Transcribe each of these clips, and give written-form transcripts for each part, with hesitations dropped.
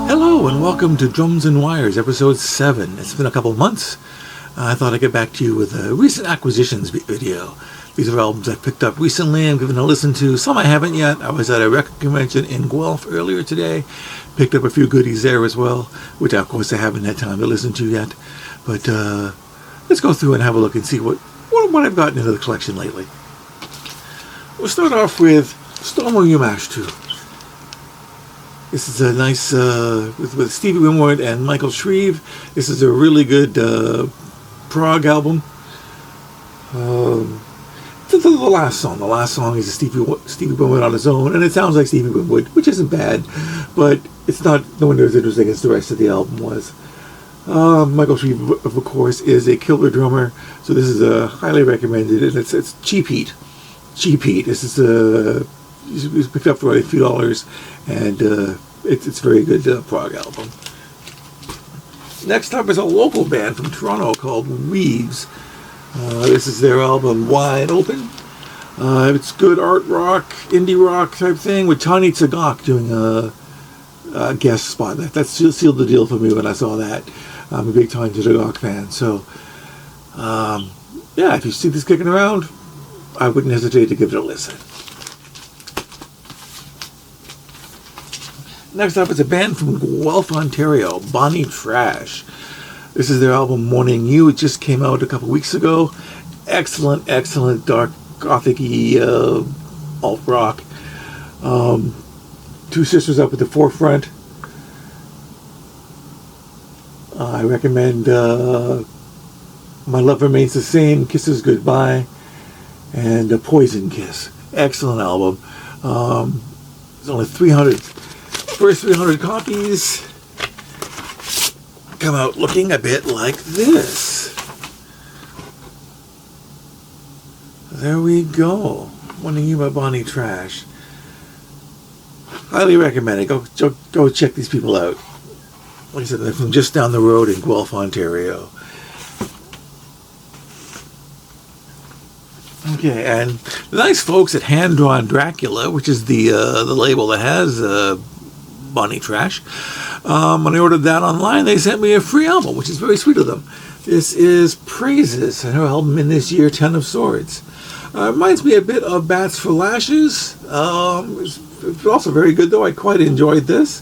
Hello and welcome to Drums and Wires, episode 7. It's been a couple months. I thought I'd get back to you with a recent acquisitions video. These are albums I've picked up recently and given a listen to. Some I haven't yet. I was at a record convention in Guelph earlier today. Picked up a few goodies there as well, which of course I haven't had time to listen to yet. But let's go through and have a look and see what I've gotten into the collection lately. We'll start off with Stormo Umashu. This is a nice, with Stevie Winwood and Michael Shreve. This is a really good prog album. The last song. The last song is Stevie Winwood on his own, and it sounds like Stevie Winwood, which isn't bad, but it's not nowhere as interesting as the rest of the album was. Michael Shreve, of course, is a killer drummer, so this is highly recommended, and it's Cheap Heat. Cheap Heat. This is it was picked up for a few dollars, and it's a very good prog album. Next up is a local band from Toronto called Weaves. This is their album Wide Open. It's good art rock, indie rock type thing with Tony Tsagok doing a guest spot. That sealed the deal for me when I saw that. I'm a big Tony Tsagok fan, so yeah, if you see this kicking around, I wouldn't hesitate to give it a listen. Next up is a band from Guelph, Ontario, Bonnie Trash. This is their album Morning You. It just came out a couple weeks ago. Excellent dark gothic-y alt rock. Two sisters up at the forefront. I recommend My Love Remains the Same, Kisses Goodbye, and Poison Kiss. Excellent album. There's only 300. First 300 copies come out looking a bit like this. There we go. Morning You by Bonnie Trash. Highly recommend it. Go check these people out. Like I said, they're from just down the road in Guelph, Ontario. Okay, and the nice folks at Hand Drawn Dracula, which is the label that has Bonnie Trash. When I ordered that online, they sent me a free album, which is very sweet of them. This is Praises, her album in this year, Ten of Swords. Reminds me a bit of Bats for Lashes. It's also very good, though. I quite enjoyed this.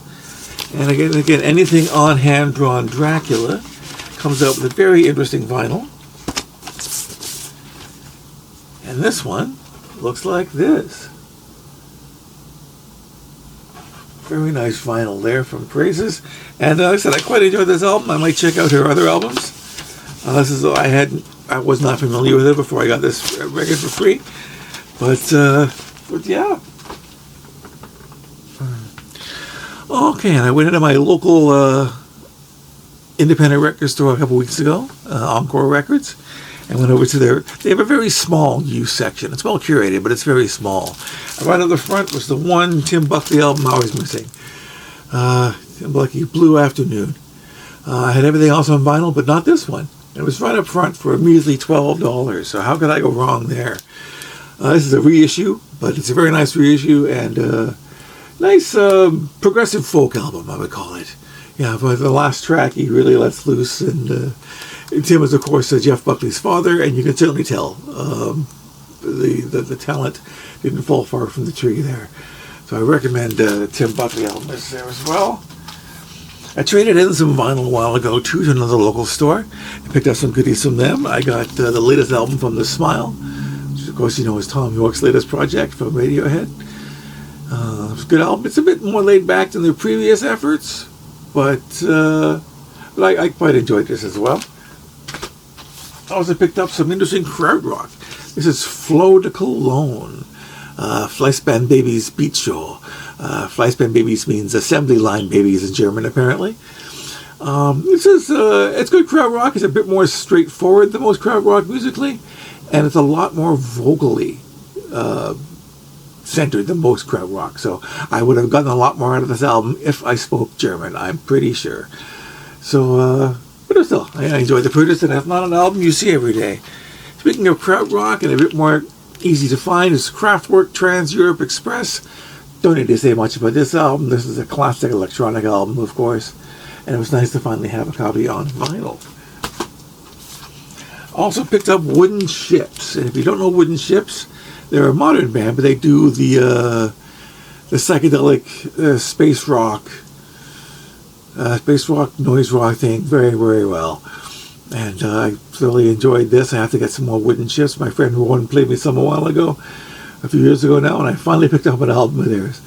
And again, anything on Hand Drawn Dracula comes out with a very interesting vinyl. And this one looks like this. Very nice vinyl there from Praises. And like I said, I quite enjoyed this album. I might check out her other albums. I was not familiar with it before I got this record for free. But yeah. Okay, and I went into my local independent record store a couple weeks ago, Encore Records, and went over to they have a very small used section. It's well curated, but it's very small. And right up the front was the one Tim Buckley album I was missing. Tim Buckley, Blue Afternoon. I had everything else on vinyl, but not this one. It was right up front for a measly $12, so how could I go wrong there? This is a reissue, but it's a very nice reissue, and nice progressive folk album, I would call it. Yeah, but the last track, he really lets loose, and Tim is, of course, Jeff Buckley's father, and you can certainly tell the talent didn't fall far from the tree there. So I recommend Tim Buckley album is there as well. I traded in some vinyl a while ago, too, to another local store. I picked up some goodies from them. I got the latest album from The Smile, which, of course, you know, is Tom York's latest project from Radiohead. It's a good album. It's a bit more laid back than their previous efforts, but I quite enjoyed this as well. I also picked up some interesting krautrock. This is Flow de Cologne, Fleischband Babies Beat Show. Fleischband Babies means assembly line babies in German, apparently. This is it's good krautrock. It's a bit more straightforward than most krautrock musically, and it's a lot more vocally centered than most krautrock. So I would have gotten a lot more out of this album if I spoke German, I'm pretty sure. So, but still, I enjoyed the purchase, and it's not an album you see every day. Speaking of krautrock and a bit more easy to find, is Kraftwerk Trans Europe Express. don't need to say much about this album. This is a classic electronic album, of course, and it was nice to finally have a copy on vinyl. Also picked up Wooden Ships, and if you don't know Wooden Ships, they're a modern band, but they do the psychedelic space rock, noise rock thing very, very well. And I really enjoyed this. I have to get some more Wooden Ships. My friend Rowan played me some a while ago, a few years ago now, and I finally picked up an album of theirs.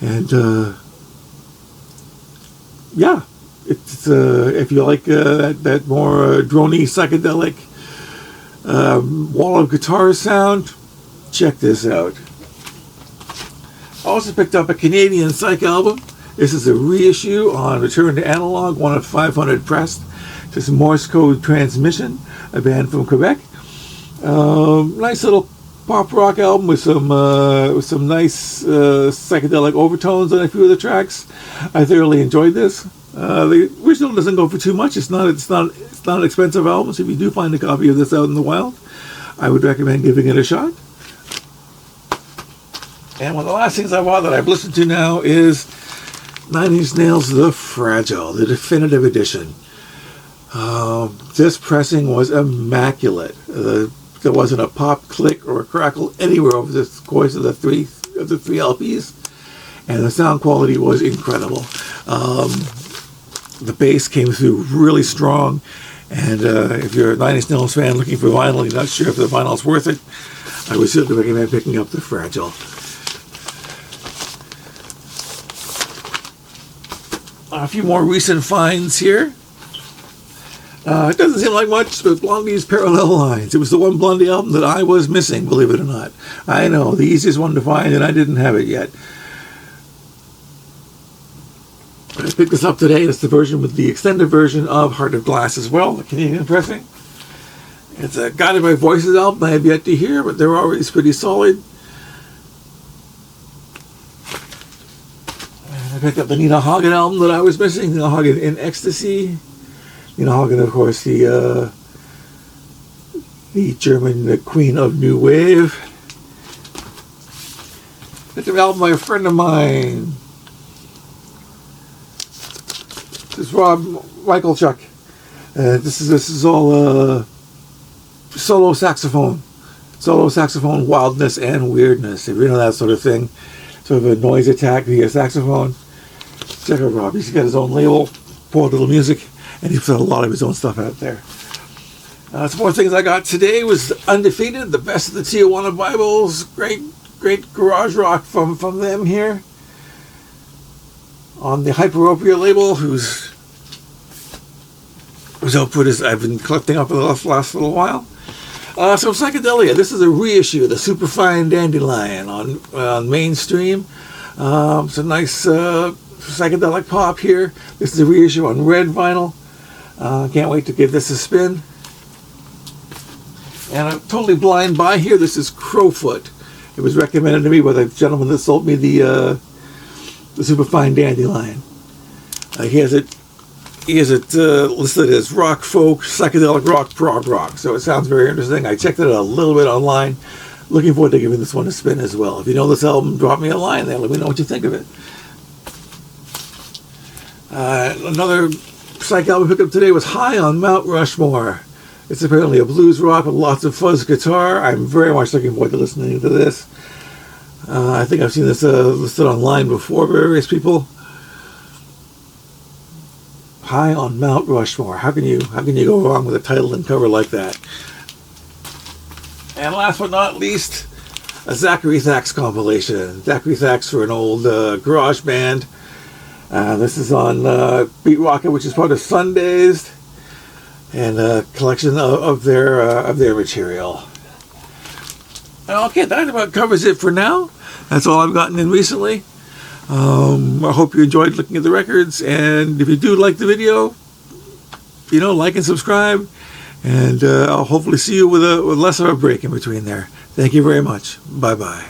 And yeah, it's if you like that more drony psychedelic wall of guitar sound, check this out. Also picked up a Canadian psych album. This is a reissue on Return to Analog, one of 500 pressed. This is Morse Code Transmission, a band from Quebec. Nice little pop rock album with some nice psychedelic overtones on a few of the tracks. I thoroughly enjoyed this. The original doesn't go for too much. It's not an expensive album, so if you do find a copy of this out in the wild, I would recommend giving it a shot. And one of the last things I bought that I've listened to now is Nine Inch Nails' The Fragile, the definitive edition. This pressing was immaculate. There wasn't a pop, click, or a crackle anywhere over the course of the three LPs, and the sound quality was incredible. The bass came through really strong, and if you're a Nine Inch Nails fan looking for vinyl, you're not sure if the vinyl's worth it, I would certainly recommend picking up The Fragile. A few more recent finds here. It doesn't seem like much, but Blondie's Parallel Lines. It was the one Blondie album that I was missing, believe it or not. I know, the easiest one to find, and I didn't have it yet. I picked this up today. It's the version with the extended version of Heart of Glass as well, the Canadian pressing. It's a Guided by Voices album I have yet to hear, but they're always pretty solid. And I picked up the Nina Hagen album that I was missing, Nina Hagen in Ecstasy. Nina Hagen, of course, the German queen of New Wave. It's an album by a friend of mine. This is Rob Michalchuk. This is all solo saxophone wildness and weirdness. If you know that sort of thing, sort of a noise attack via saxophone. Check out Rob. He's got his own label, Poor Little Music. And he put a lot of his own stuff out there. Some more things I got today was Undefeated, the best of the Tijuana Bibles. Great garage rock from them here. On the Hyperopia label, whose output I've been collecting up for the last little while. So Psychedelia, this is a reissue, the Superfine Dandelion on Mainstream. Some nice psychedelic pop here. This is a reissue on red vinyl. Can't wait to give this a spin. And I'm totally blind by here. This is Crowfoot. It was recommended to me by the gentleman that sold me the Superfine Dandelion. He has it listed as rock, folk, psychedelic rock, prog rock. So it sounds very interesting. I checked it out a little bit online. Looking forward to giving this one a spin as well. If you know this album, drop me a line there. Let me know what you think of it. Another psych album I picked up today was High on Mount Rushmore. It's apparently a blues rock with lots of fuzz guitar. I'm very much looking forward to listening to this. I think I've seen this listed online before by various people. High on Mount Rushmore. How can you go wrong with a title and cover like that? And last but not least, a Zachary Thax compilation. Zachary Thax for an old garage band. This is on Beat Rocket, which is part of Sundays, and a collection of their material. Okay, that about covers it for now. That's all I've gotten in recently. I hope you enjoyed looking at the records, and if you do like the video, like and subscribe, and I'll hopefully see you with less of a break in between there. Thank you very much. Bye-bye.